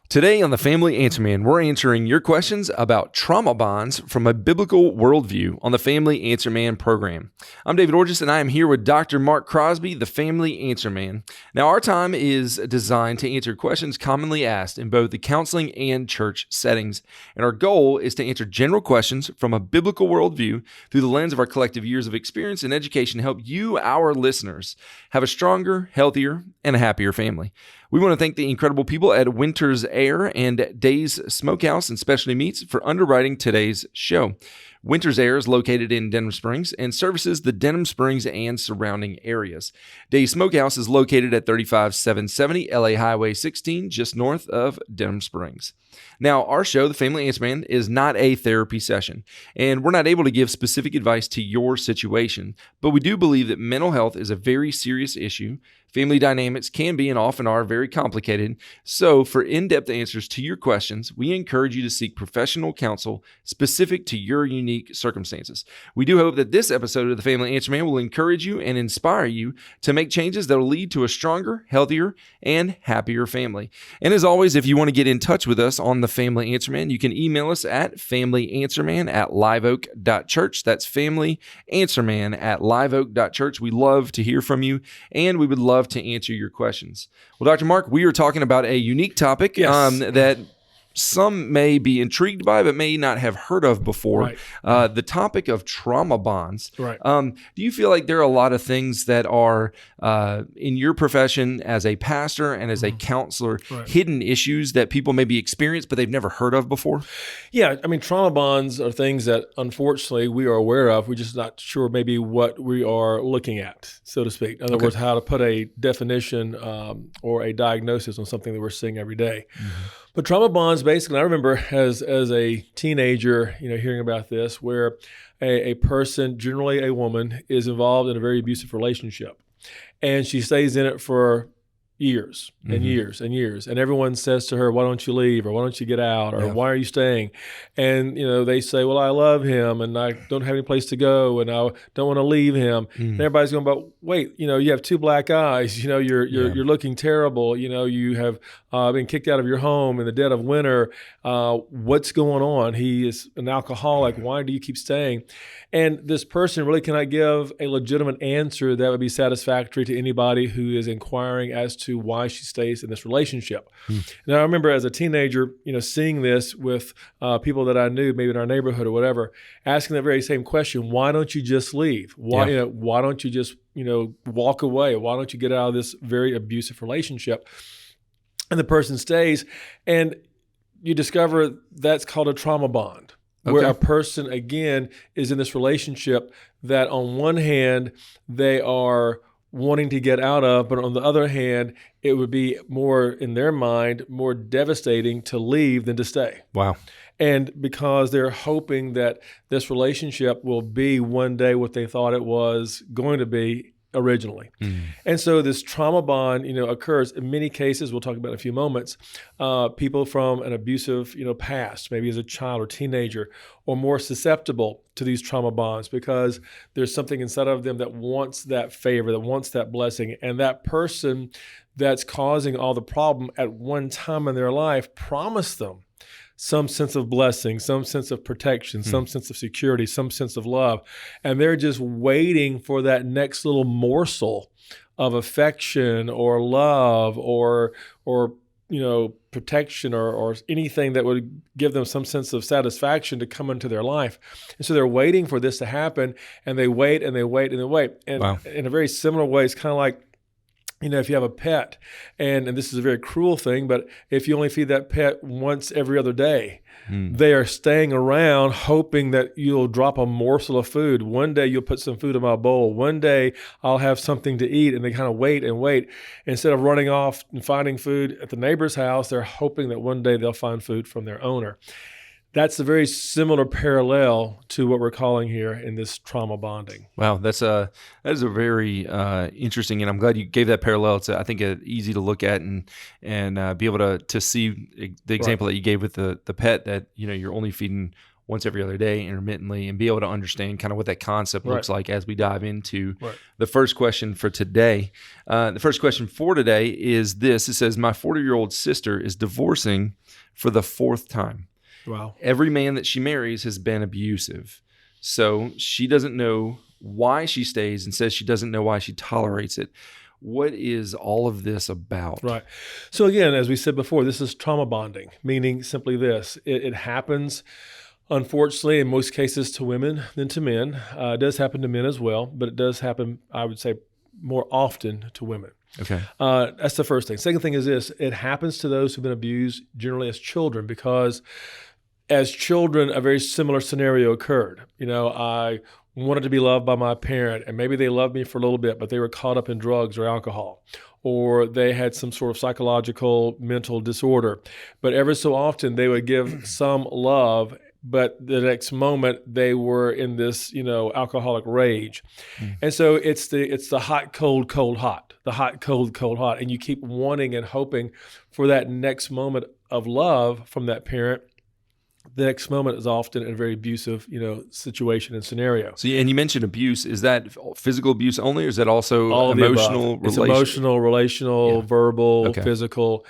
Today on the Family Answer Man, we're answering your questions about trauma bonds from a biblical worldview on the Family Answer Man program. I'm David Orgis, and I am here with Dr. Mark Crosby, the Family Answer Man. Now, our time is designed to answer questions commonly asked in both the counseling and church settings, and our goal is to answer general questions from a biblical worldview through the lens of our collective years of experience and education to help you, our listeners, have a stronger, healthier, and a happier family. We want to thank the incredible people at Winter's Air and Days Smokehouse and Specialty Meats for underwriting today's show. Winter's Air is located in Denham Springs and services the Denham Springs and surrounding areas. Days Smokehouse is located at 35770 LA Highway 16, just north of Denham Springs. Now, our show, The Family Answer Man, is not a therapy session, and we're not able to give specific advice to your situation, but we do believe that mental health is a very serious issue. Family dynamics can be and often are very complicated, so for in-depth answers to your questions, we encourage you to seek professional counsel specific to your unique circumstances. We do hope that this episode of The Family Answer Man will encourage you and inspire you to make changes that will lead to a stronger, healthier, and happier family. And as always, if you want to get in touch with us on The Family Answer Man, you can email us at familyanswerman@liveoak.church. That's familyanswerman@liveoak.church. We love to hear from you, and we would love to answer your questions. Well, Dr. Mark, we are talking about a unique topic that some may be intrigued by, but may not have heard of before. Right. The topic of trauma bonds. Right. Do you feel like there are a lot of things that are in your profession as a pastor and as a counselor, hidden issues that people maybe experience, but they've never heard of before? Yeah. I mean, trauma bonds are things that unfortunately we are aware of. We're just not sure maybe what we are looking at, so to speak. In other words, how to put a definition or a diagnosis on something that we're seeing every day. But trauma bonds, basically, I remember as a teenager, hearing about this, where a person, generally a woman, is involved in a very abusive relationship, and she stays in it for years and years and years. And everyone says to her, why don't you leave? Or why don't you get out? Or why are you staying? And, they say, well, I love him and I don't have any place to go and I don't want to leave him. And everybody's going, but wait, you have two black eyes, you're looking terrible. You have been kicked out of your home in the dead of winter. What's going on? He is an alcoholic. Why do you keep staying? And this person really cannot give a legitimate answer that would be satisfactory to anybody who is inquiring as to why she stays in this relationship. Now, I remember as a teenager, seeing this with people that I knew, maybe in our neighborhood or whatever, asking that very same question: why don't you just leave? Why, why don't you just, walk away? Why don't you get out of this very abusive relationship? And the person stays, and you discover that's called a trauma bond. Where a person, again, is in this relationship that on one hand, they are wanting to get out of, but on the other hand, it would be more, in their mind, more devastating to leave than to stay. Wow. And because they're hoping that this relationship will be one day what they thought it was going to be originally. And so this trauma bond, occurs in many cases. We'll talk about in a few moments. People from an abusive, past, maybe as a child or teenager, or more susceptible to these trauma bonds because there's something inside of them that wants that favor, that wants that blessing. And that person that's causing all the problem at one time in their life promised them some sense of blessing, some sense of protection, some sense of security, some sense of love. And they're just waiting for that next little morsel of affection or love or protection or anything that would give them some sense of satisfaction to come into their life. And so they're waiting for this to happen, and they wait and they wait and they wait. And in a very similar way, it's kind of like, if you have a pet, and this is a very cruel thing, but if you only feed that pet once every other day, they are staying around hoping that you'll drop a morsel of food. One day you'll put some food in my bowl. One day I'll have something to eat, and they kind of wait and wait. Instead of running off and finding food at the neighbor's house, they're hoping that one day they'll find food from their owner. That's a very similar parallel to what we're calling here in this trauma bonding. Wow, that is a very interesting, and I'm glad you gave that parallel. It's I think easy to look at and be able to see the example that you gave with the pet that you're only feeding once every other day intermittently, and be able to understand kind of what that concept looks like as we dive into the first question for today. The first question for today is this. It says, my 40-year-old sister is divorcing for the 4th time. Wow. Every man that she marries has been abusive. So she doesn't know why she stays and says she doesn't know why she tolerates it. What is all of this about? Right. So again, as we said before, this is trauma bonding, meaning simply this. It happens, unfortunately, in most cases to women than to men. It does happen to men as well, but it does happen, I would say, more often to women. Okay. That's the first thing. Second thing is this. It happens to those who've been abused generally as children, because as children, a very similar scenario occurred. I wanted to be loved by my parent, and maybe they loved me for a little bit, but they were caught up in drugs or alcohol, or they had some sort of psychological mental disorder. But ever so often, they would give some love, but the next moment they were in this, alcoholic rage. And so it's the hot, cold, cold, hot, the hot, cold, cold, hot. And you keep wanting and hoping for that next moment of love from that parent. The next moment is often in a very abusive, situation and scenario. So, and you mentioned abuse. Is that physical abuse only, or is that also all emotional? It's emotional, relational, verbal, physical.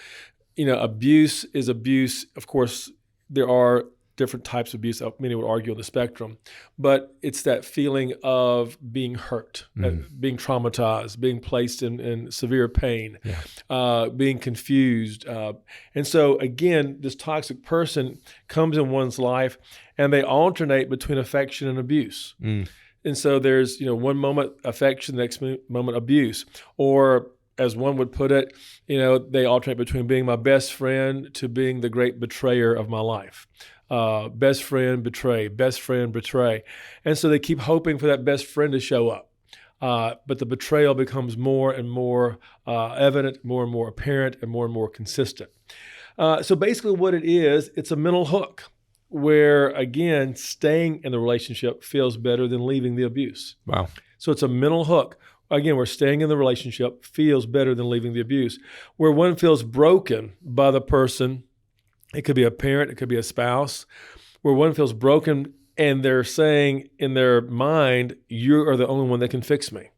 Abuse is abuse. Of course, there are different types of abuse. Many would argue on the spectrum, but it's that feeling of being hurt, being traumatized, being placed in severe pain, being confused. And so again, this toxic person comes in one's life and they alternate between affection and abuse. And so there's, one moment affection, the next moment abuse. Or as one would put it, they alternate between being my best friend to being the great betrayer of my life. Best friend betray, best friend betray. And so they keep hoping for that best friend to show up. But the betrayal becomes more and more evident, more and more apparent, and more consistent. So basically what it is, it's a mental hook where, again, staying in the relationship feels better than leaving the abuse. Wow. So it's a mental hook. Again, we're staying in the relationship feels better than leaving the abuse, where one feels broken by the person. It could be a parent, it could be a spouse, where one feels broken and they're saying in their mind, you are the only one that can fix me.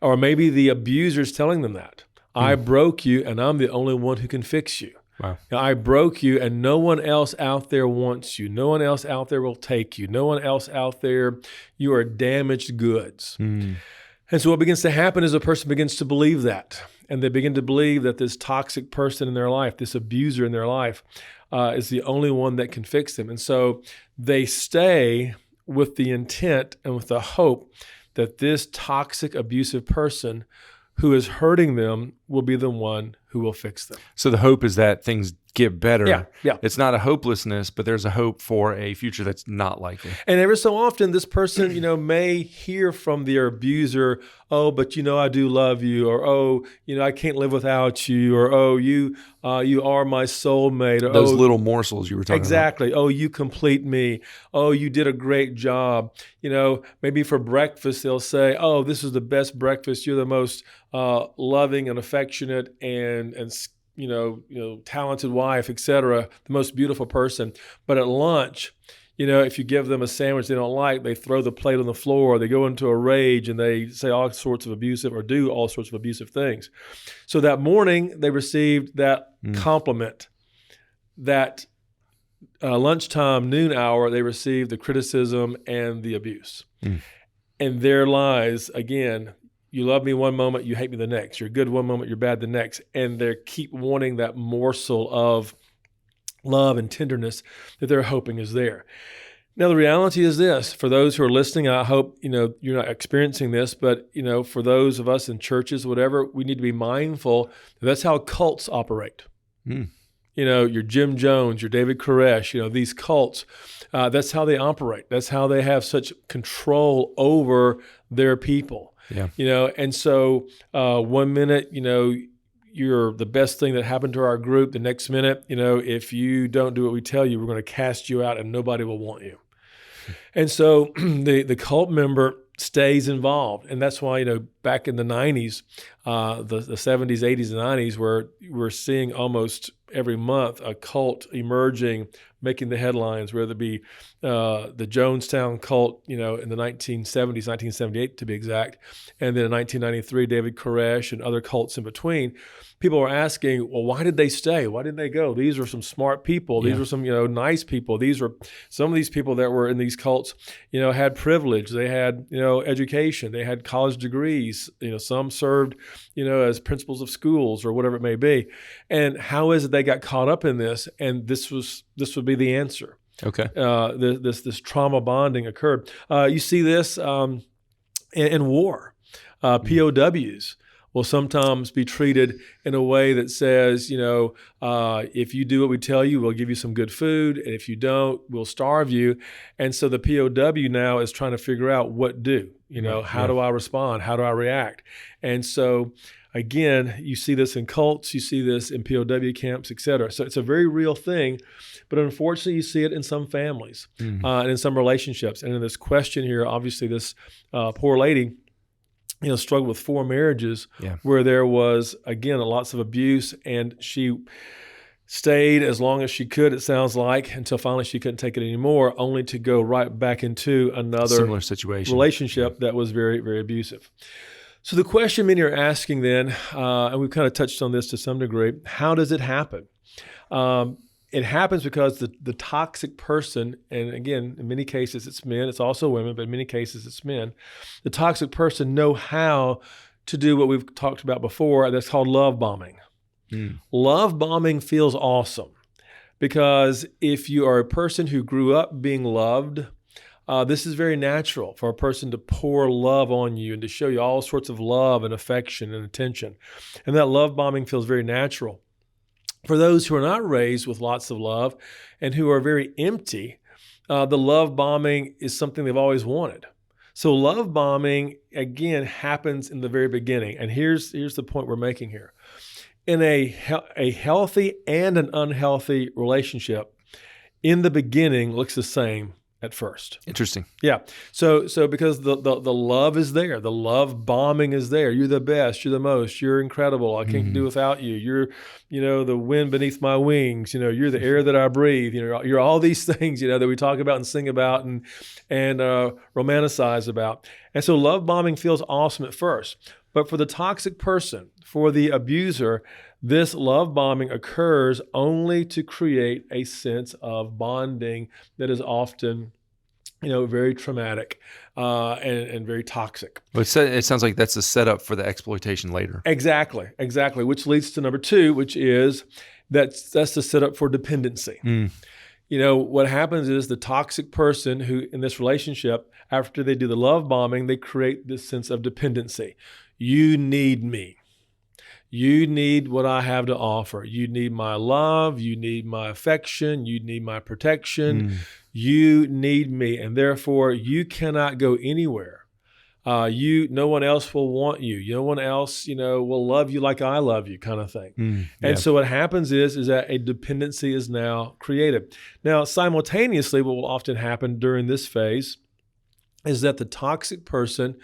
Or maybe the abuser's telling them that. I broke you and I'm the only one who can fix you. Wow. Now, I broke you and no one else out there wants you. No one else out there will take you. No one else out there, you are damaged goods. And so what begins to happen is a person begins to believe that. And they begin to believe that this toxic person in their life, this abuser in their life, is the only one that can fix them. And so they stay with the intent and with the hope that this toxic, abusive person who is hurting them will be the one who will fix them. So the hope is that things get better. Yeah. It's not a hopelessness, but there's a hope for a future that's not likely. And every so often, this person, may hear from their abuser, oh, but I do love you, or oh, I can't live without you, or oh, you are my soulmate. Or, those little morsels you were talking about. Exactly. Oh, you complete me. Oh, you did a great job. Maybe for breakfast they'll say, oh, this is the best breakfast. You're the most loving and affectionate and talented wife, etc., the most beautiful person. But at lunch, if you give them a sandwich they don't like, they throw the plate on the floor, they go into a rage, and they say all sorts of abusive or do all sorts of abusive things. So that morning, they received that compliment. That lunchtime, noon hour, they received the criticism and the abuse. And there lies, again, you love me one moment, you hate me the next. You're good one moment, you're bad the next. And they keep wanting that morsel of love and tenderness that they're hoping is there. Now, the reality is this. For those who are listening, I hope, you're not experiencing this, but, for those of us in churches, whatever, we need to be mindful that that's how cults operate. Your Jim Jones, your David Koresh, these cults, that's how they operate. That's how they have such control over their people. Yeah. And so 1 minute, you're the best thing that happened to our group. The next minute, if you don't do what we tell you, we're going to cast you out and nobody will want you. And so the cult member stays involved. And that's why, back in the 90s, the 70s, 80s, and 90s, where we're seeing almost every month a cult emerging, making the headlines, whether it be the Jonestown cult, in the 1970s, 1978 to be exact, and then in 1993, David Koresh and other cults in between. People are asking, well, why did they stay? Why didn't they go? These are some smart people. These are some, nice people. These were some of these people that were in these cults, had privilege. They had, education. They had college degrees. Some served, as principals of schools or whatever it may be. And how is it they got caught up in this? And this would be the answer. Okay. This trauma bonding occurred. You see this in war. POWs will sometimes be treated in a way that says, if you do what we tell you, we'll give you some good food. And if you don't, we'll starve you. And so the POW now is trying to figure out what do, how do I respond? How do I react? And so again, you see this in cults, you see this in POW camps, et cetera. So it's a very real thing, but unfortunately you see it in some families and in some relationships. And in this question here, obviously this poor lady, struggled with 4 marriages where there was, again, lots of abuse, and she stayed as long as she could, it sounds like, until finally she couldn't take it anymore, only to go right back into another similar situation relationship that was very, very abusive. So the question many are asking then, and we've kind of touched on this to some degree, how does it happen? It happens because the toxic person, and again, in many cases it's men, it's also women, but in many cases it's men, the toxic person know how to do what we've talked about before, that's called love bombing. Love bombing feels awesome because if you are a person who grew up being loved, this is very natural for a person to pour love on you and to show you all sorts of love and affection and attention. And that love bombing feels very natural. For those who are not raised with lots of love and who are very empty, the love bombing is something they've always wanted. So love bombing, again, happens in the very beginning. And here's the point we're making here. In a healthy and an unhealthy relationship, in the beginning looks the same at first. Interesting. Yeah. So because the love is there, the love bombing is there. You're the best. You're the most. You're incredible. I can't do without you. You're, the wind beneath my wings. You're the air that I breathe. You're all these things, that we talk about and sing about and romanticize about. And so love bombing feels awesome at first. But for the toxic person, for the abuser, this love bombing occurs only to create a sense of bonding that is often, very traumatic and very toxic. Well, it sounds like that's a setup for the exploitation later. Exactly. Which leads to number 2, which is that's the setup for dependency. What happens is the toxic person who in this relationship, after they do the love bombing, they create this sense of dependency. You need me. You need what I have to offer. You need my love. You need my affection. You need my protection. You need me. And therefore, you cannot go anywhere. No one else will want you. No one else, will love you like I love you, kind of thing. And so what happens is that a dependency is now created. Now, simultaneously, what will often happen during this phase is that the toxic person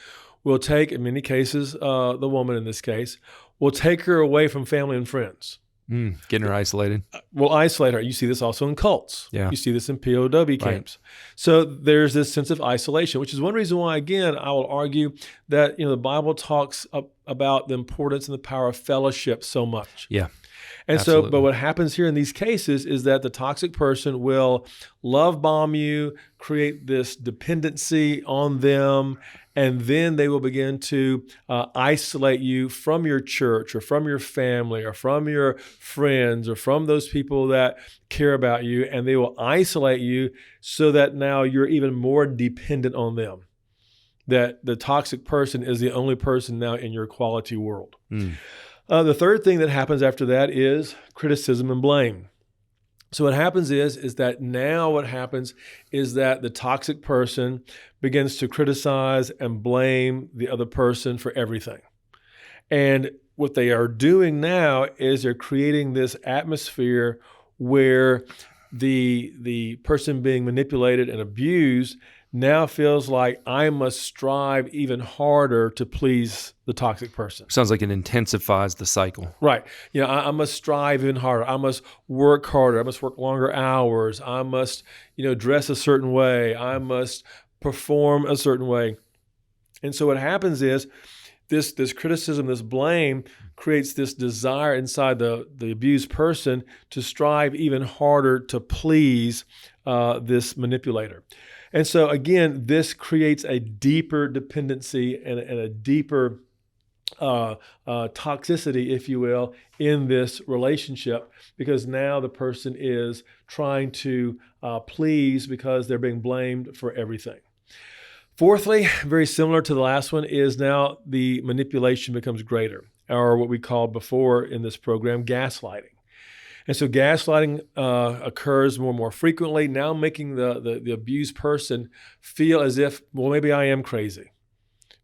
will take, in many cases, the woman in this case, will take her away from family and friends. Getting her isolated. Will isolate her. You see this also in cults. Yeah. You see this in POW camps. Right. So there's this sense of isolation, which is one reason why, again, I will argue that the Bible talks about the importance and the power of fellowship so much. Yeah. And Absolutely. so, but what happens here in these cases is that the toxic person will love bomb you, create this dependency on them, and then they will begin to isolate you from your church or from your family or from your friends or from those people that care about you, and they will isolate you so that now you're even more dependent on them. That the toxic person is the only person now in your quality world. The third thing that happens after that is criticism and blame. So what happens is that now what happens is that the toxic person begins to criticize and blame the other person for everything. And what they are doing now is they're creating this atmosphere where the person being manipulated and abused now feels like I must strive even harder to please the toxic person. Sounds like it intensifies the cycle. Right. I must strive even harder. I must work harder. I must work longer hours. I must, dress a certain way. I must perform a certain way. And so what happens is this criticism, this blame creates this desire inside the abused person to strive even harder to please this manipulator. And so again, this creates a deeper dependency and a deeper toxicity, if you will, in this relationship, because now the person is trying to please because they're being blamed for everything. Fourthly, very similar to the last one, is now the manipulation becomes greater, or what we called before in this program, gaslighting. And so gaslighting occurs more and more frequently, now making the abused person feel as if, well, maybe I am crazy.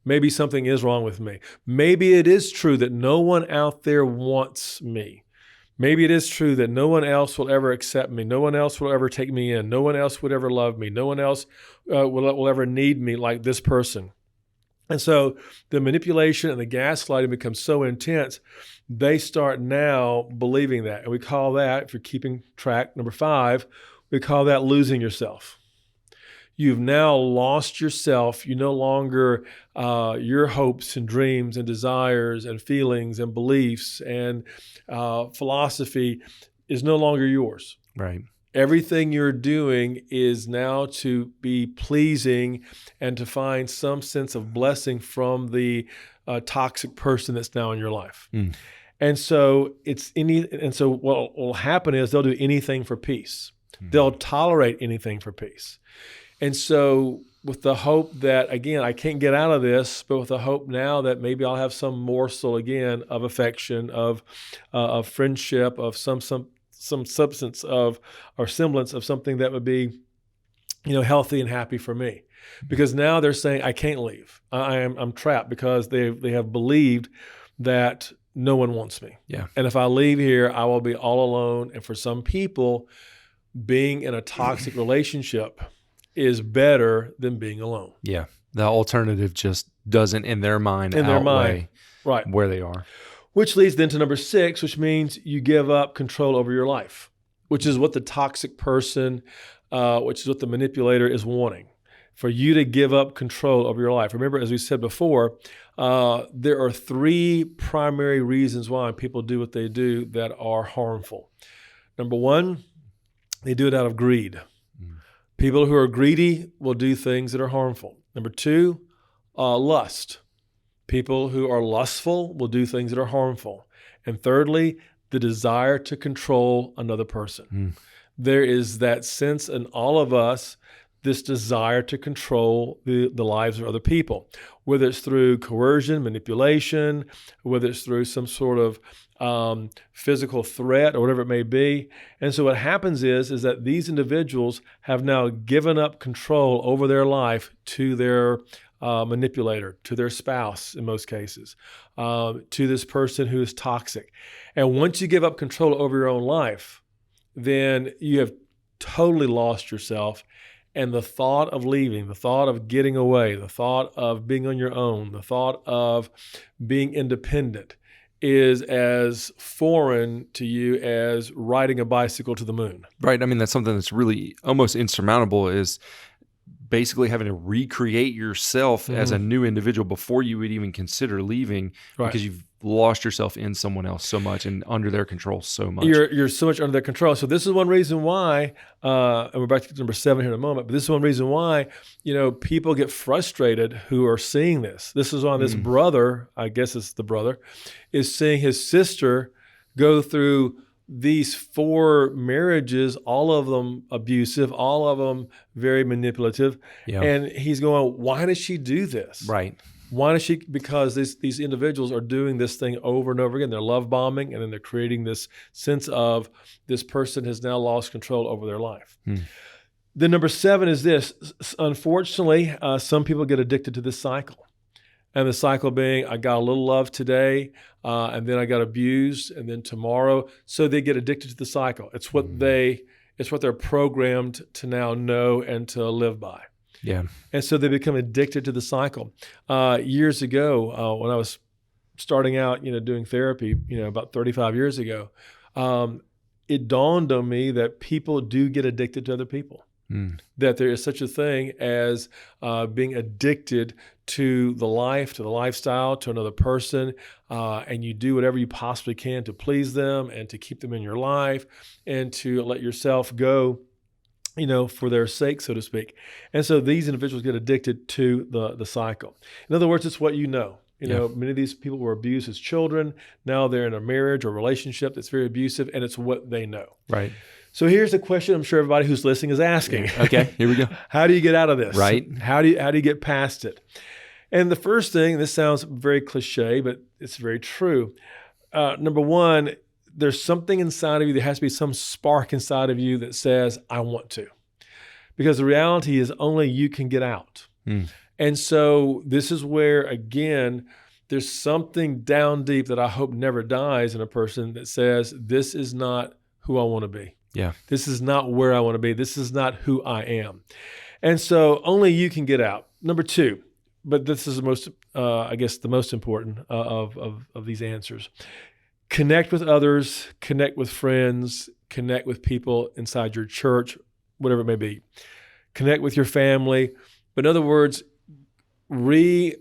Maybe something is wrong with me. Maybe it is true that no one out there wants me. Maybe it is true that no one else will ever accept me. No one else will ever take me in. No one else would ever love me. No one else will ever need me like this person. And so the manipulation and the gaslighting becomes so intense, they start now believing that. And we call that, if you're keeping track, number 5, we call that losing yourself. You've now lost yourself. You no longer, your hopes and dreams and desires and feelings and beliefs and philosophy is no longer yours. Right. Everything you're doing is now to be pleasing and to find some sense of blessing from the toxic person that's now in your life. And so what will happen is they'll do anything for peace. They'll tolerate anything for peace. And so with the hope that, again, I can't get out of this, but with the hope now that maybe I'll have some morsel again of affection, of friendship, of some substance of or semblance of something that would be, healthy and happy for me. Because now they're saying I can't leave. I'm trapped because they have believed that no one wants me. Yeah. And if I leave here, I will be all alone. And for some people, being in a toxic relationship is better than being alone. Yeah. The alternative just doesn't, in their mind, outweigh right where they are. Which leads then to number 6, which means you give up control over your life, which is what the toxic person, which is what the manipulator is wanting, for you to give up control over your life. Remember, as we said before, there are 3 primary reasons why people do what they do that are harmful. Number 1, they do it out of greed. People who are greedy will do things that are harmful. Number 2, lust. People who are lustful will do things that are harmful. And thirdly, the desire to control another person. There is that sense in all of us, this desire to control the lives of other people, whether it's through coercion, manipulation, whether it's through some sort of physical threat or whatever it may be. And so what happens is that these individuals have now given up control over their life to their manipulator, to their spouse in most cases, to this person who is toxic. And once you give up control over your own life, then you have totally lost yourself. And the thought of leaving, the thought of getting away, the thought of being on your own, the thought of being independent is as foreign to you as riding a bicycle to the moon. Right. I mean, that's something that's really almost insurmountable, is basically having to recreate yourself as a new individual before you would even consider leaving, because you've lost yourself in someone else so much and under their control so much. You're so much under their control. So this is one reason why, and we're back to number 7 here in a moment, but this is one reason why, people get frustrated who are seeing this. This is why this brother, I guess it's the brother, is seeing his sister go through these 4 marriages, all of them abusive, all of them very manipulative. Yeah. And he's going, why does she do this? Right. Why does she? Because these individuals are doing this thing over and over again. They're love bombing, and then they're creating this sense of this person has now lost control over their life. Then number 7 is this. Unfortunately, some people get addicted to this cycle. And the cycle being, I got a little love today, and then I got abused, and then tomorrow. So they get addicted to the cycle. It's what they're programmed to now know and to live by. Yeah. And so they become addicted to the cycle. Years ago, when I was starting out, doing therapy, about 35 years ago, it dawned on me that people do get addicted to other people. That there is such a thing as being addicted to the life, to the lifestyle, to another person, and you do whatever you possibly can to please them and to keep them in your life and to let yourself go, for their sake, so to speak. And so these individuals get addicted to the cycle. In other words, it's what you know. Many of these people were abused as children. Now they're in a marriage or relationship that's very abusive, and it's what they know. Right. So here's a question I'm sure everybody who's listening is asking. Okay, here we go. How do you get out of this? Right. How do you get past it? And the first thing, this sounds very cliche, but it's very true. Number one, there's something inside of you. There has to be some spark inside of you that says, I want to. Because the reality is only you can get out. And so this is where, again, there's something down deep that I hope never dies in a person that says, this is not who I want to be. Yeah. This is not where I want to be. This is not who I am. And so only you can get out. Number two, but this is the most, the most important of these answers. Connect with others, connect with friends, connect with people inside your church, whatever it may be. Connect with your family. But in other words, reattach,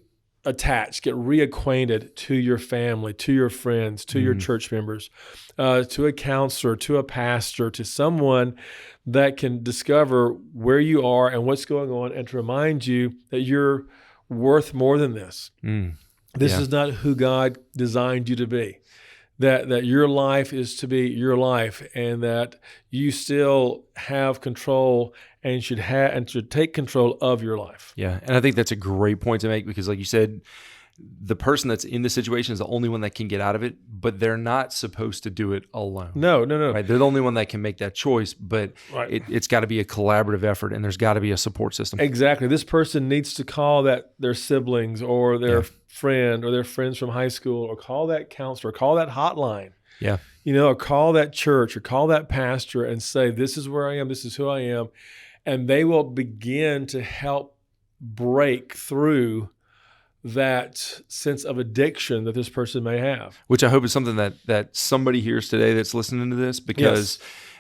get reacquainted to your family, to your friends, to your church members, to a counselor, to a pastor, to someone that can discover where you are and what's going on and to remind you that you're worth more than this. This is not who God designed you to be. That your life is to be your life, and that you still have control and should take control of your life. Yeah, and I think that's a great point to make because, like you said, the person that's in the situation is the only one that can get out of it, but they're not supposed to do it alone. No. Right? They're the only one that can make that choice, but it's got to be a collaborative effort, and there's got to be a support system. Exactly. This person needs to call their siblings or their friend or their friends from high school, or call that counselor, call that hotline. Yeah. Or call that church or call that pastor and say, this is where I am, this is who I am. And they will begin to help break through that sense of addiction that this person may have. Which I hope is something that somebody hears today that's listening to this, because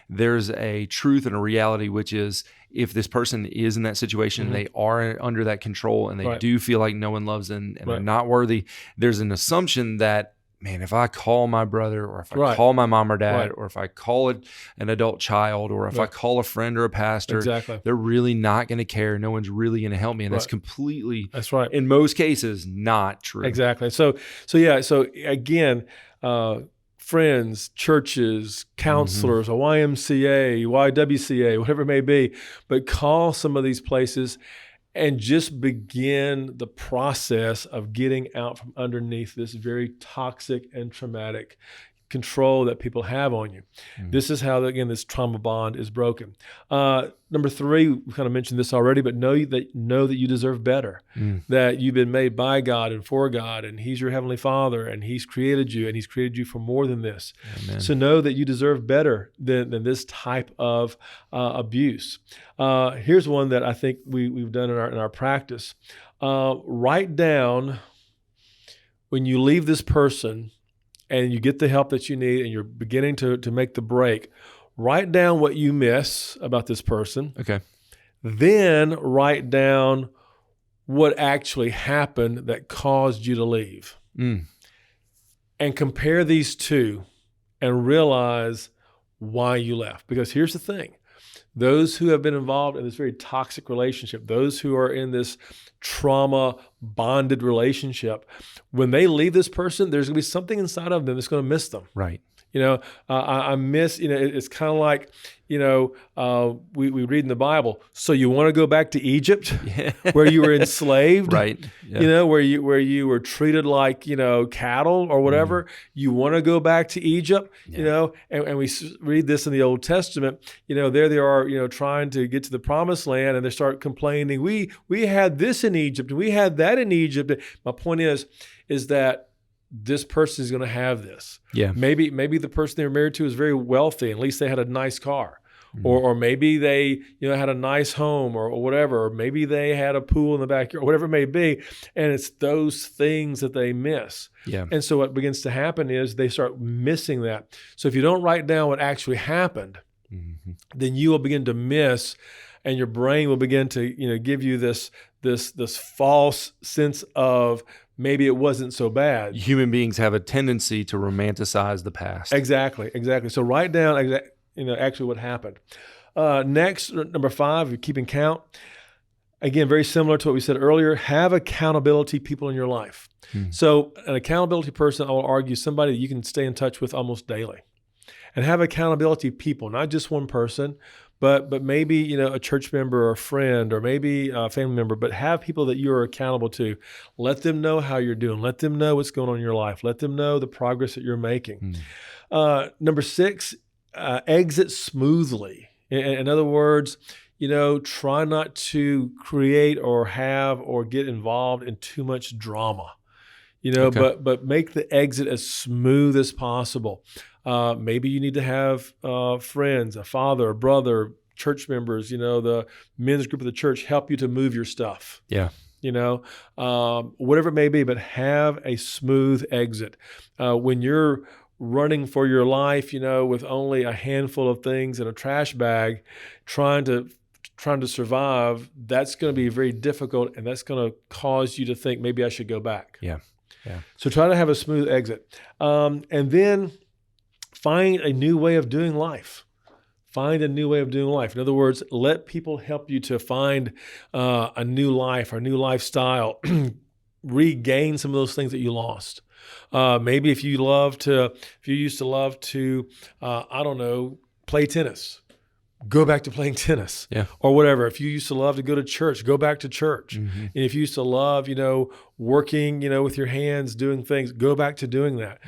there's a truth and a reality, which is if this person is in that situation, they are under that control and they do feel like no one loves them and they're not worthy, there's an assumption that, man, if I call my brother or if I call my mom or dad or if I call an adult child or if I call a friend or a pastor, they're really not going to care. No one's really going to help me. And that's completely, in most cases, not true. Exactly. So again, friends, churches, counselors, a YMCA, YWCA, whatever it may be, but call some of these places and just begin the process of getting out from underneath this very toxic and traumatic control that people have on you. This is how, again, this trauma bond is broken. Number three, we kind of mentioned this already, but know that you deserve better, that you've been made by God and for God, and He's your Heavenly Father, and He's created you, and He's created you for more than this. Amen. So know that you deserve better than this type of abuse. Here's one that I think we've done in our practice. Write down, when you leave this person and you get the help that you need and you're beginning to make the break, write down what you miss about this person. Okay. Then write down what actually happened that caused you to leave. And compare these two and realize why you left. Because here's the thing. Those who have been involved in this very toxic relationship, those who are in this trauma-bonded relationship, when they leave this person, there's going to be something inside of them that's going to miss them. Right. I miss, it's kind of like, we read in the Bible, so you want to go back to Egypt where you were enslaved, right? Yeah. Where you were treated like, cattle or whatever. You want to go back to Egypt, and we read this in the Old Testament, there they are, trying to get to the promised land, and they start complaining, we had this in Egypt and we had that in Egypt. My point is that this person is going to have this. Yeah. Maybe the person they were married to is very wealthy. At least they had a nice car. or maybe they had a nice home or whatever, or maybe they had a pool in the backyard, whatever it may be, and it's those things that they miss. Yeah. And so what begins to happen is they start missing that. So if you don't write down what actually happened, then you will begin to miss, and your brain will begin to give you this false sense of maybe it wasn't so bad. Human beings have a tendency to romanticize the past. Exactly. So write down actually what happened. Next, number 5, you're keeping count. Again, very similar to what we said earlier, have accountability people in your life. So an accountability person, I will argue, somebody that you can stay in touch with almost daily. And have accountability people, not just one person, but maybe a church member or a friend or maybe a family member, but have people that you are accountable to. Let them know how you're doing. Let them know what's going on in your life. Let them know the progress that you're making. Number 6, exit smoothly. In other words, try not to create or have or get involved in too much drama. But make the exit as smooth as possible. Maybe you need to have friends, a father, a brother, church members, the men's group of the church help you to move your stuff. Yeah. Whatever it may be, but have a smooth exit. When you're running for your life, with only a handful of things in a trash bag, trying to survive, that's going to be very difficult, and that's going to cause you to think maybe I should go back. Yeah. So try to have a smooth exit. And then find a new way of doing life. In other words, let people help you to find a new life or a new lifestyle, regain some of those things that you lost. Maybe if you used to love to, play tennis, go back to playing tennis, or whatever. If you used to love to go to church, go back to church. And if you used to love, working, with your hands, doing things, go back to doing that.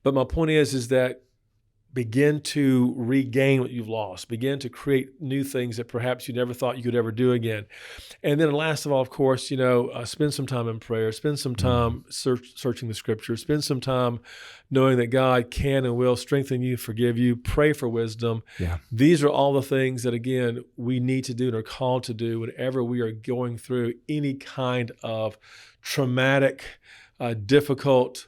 But my point is that begin to regain what you've lost. Begin to create new things that perhaps you never thought you could ever do again. And then last of all, of course, spend some time in prayer. Spend some time searching the Scriptures. Spend some time knowing that God can and will strengthen you, forgive you. Pray for wisdom. Yeah. These are all the things that, again, we need to do and are called to do whenever we are going through any kind of traumatic, difficult,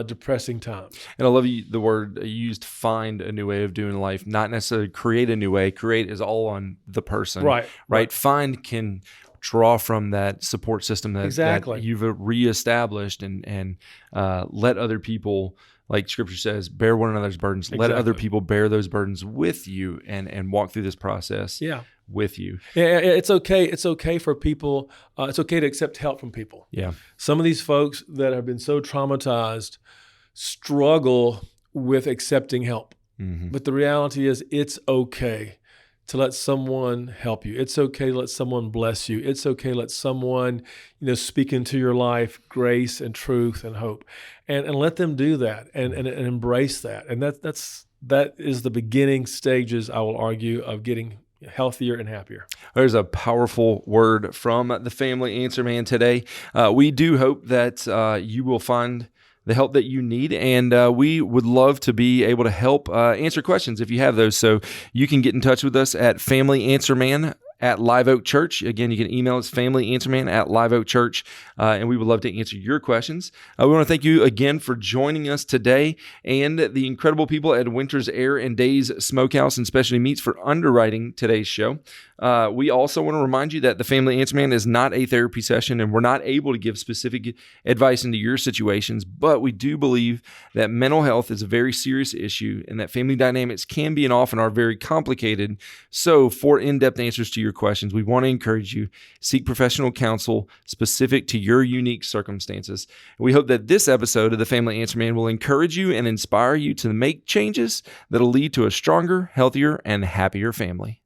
depressing times. And I love the word you used, find a new way of doing life, not necessarily create a new way. Create is all on the person. Right. Find can draw from that support system that you've reestablished and let other people, like Scripture says, bear one another's burdens. Let other people bear those burdens with you and walk through this process with you. Yeah, it's okay. It's okay for people. It's okay to accept help from people. Yeah. Some of these folks that have been so traumatized struggle with accepting help. But the reality is it's okay to let someone help you. It's okay to let someone bless you. It's okay to let someone, speak into your life grace and truth and hope, and let them do that and embrace that. And that is the beginning stages, I will argue, of getting healthier and happier. There's a powerful word from the Family Answer Man today. We do hope that you will find the help that you need, and we would love to be able to help answer questions if you have those. So you can get in touch with us at familyanswerman@Live Oak Church. Again, you can email us familyanswerman@Live Oak Church, and we would love to answer your questions. We want to thank you again for joining us today, and the incredible people at Winter's Air and Days Smokehouse and Specialty Meats for underwriting today's show. We also want to remind you that the Family Answer Man is not a therapy session, and we're not able to give specific advice into your situations, but we do believe that mental health is a very serious issue and that family dynamics can be and often are very complicated. So for in-depth answers to your questions, we want to encourage you, seek professional counsel specific to your unique circumstances. We hope that this episode of the Family Answer Man will encourage you and inspire you to make changes that will lead to a stronger, healthier, and happier family.